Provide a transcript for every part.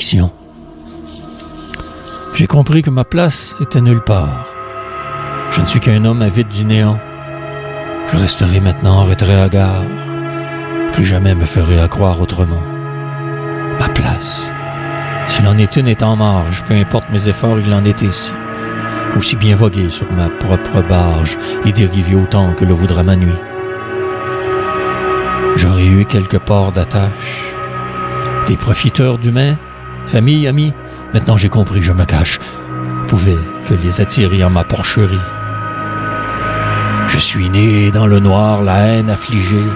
affliction. J'ai compris que ma place était nulle part. Je ne suis qu'un homme avide du néant. Je resterai maintenant en retrait à gare. Plus jamais me ferai à croire autrement. Ma place. S'il en est une est en marge, peu importe mes efforts, il en est ici. Aussi bien voguer sur ma propre barge et dériver autant que le voudra ma nuit. J'aurais eu quelques ports d'attache. Des profiteurs d'humains, famille, amis. Maintenant j'ai compris, je me cache. Pouvais que les attirer en ma porcherie. Je suis né dans le noir, la haine affligée,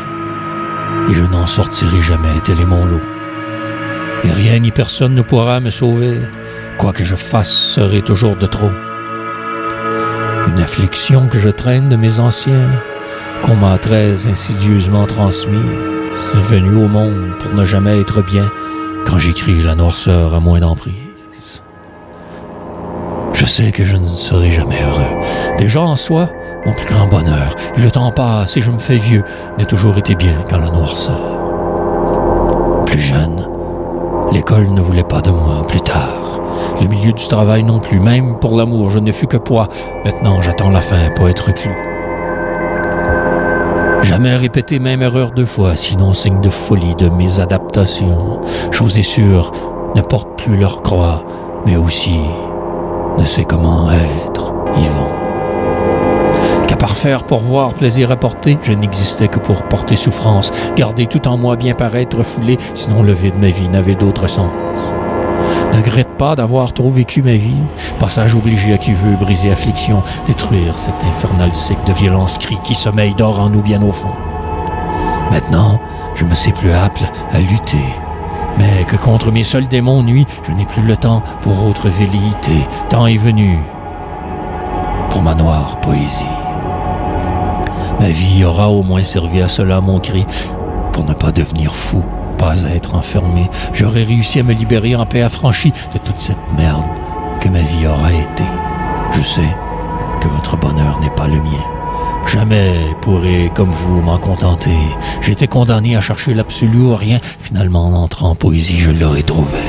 et je n'en sortirai jamais, tel est mon lot. Et rien ni personne ne pourra me sauver, quoi que je fasse serait toujours de trop. Une affliction que je traîne de mes anciens, qu'on m'a très insidieusement transmise, venue au monde pour ne jamais être bien, quand j'écris la noirceur à moins d'emprise. Je sais que je ne serai jamais heureux. Déjà en soi, mon plus grand bonheur, et le temps passe et je me fais vieux, n'ai toujours été bien qu'en la noirceur. Plus jeune, l'école ne voulait pas de moi. Plus tard, le milieu du travail non plus. Même pour l'amour, je ne fus que poids. Maintenant, j'attends la fin pour être reclus. Jamais répéter même erreur 2 fois, sinon signe de folie de mes adaptations. Chose est sûre, ne portent plus leur croix, mais aussi ne sait comment être, Yvon. Qu'à parfaire pour voir, plaisir apporter, je n'existais que pour porter souffrance, garder tout en moi bien paraître refoulé, sinon le vide de ma vie n'avait d'autre sens. Ne regrette pas d'avoir trop vécu ma vie, passage obligé à qui veut briser affliction, détruire cet infernal cycle de violence cri qui sommeille dort en nous bien au fond. Maintenant, je me sais plus apte à lutter, mais que contre mes seuls démons nuits, je n'ai plus le temps pour autre velléité. Temps est venu pour ma noire poésie. Ma vie aura au moins servi à cela, mon cri, pour ne pas devenir fou, pas être enfermé. J'aurais réussi à me libérer en paix affranchie de toute cette merde que ma vie aura été. Je sais que votre bonheur n'est pas le mien. Jamais pourrai, comme vous, m'en contenter. J'étais condamné à chercher l'absolu ou rien. Finalement, en entrant en poésie, je l'aurais trouvé.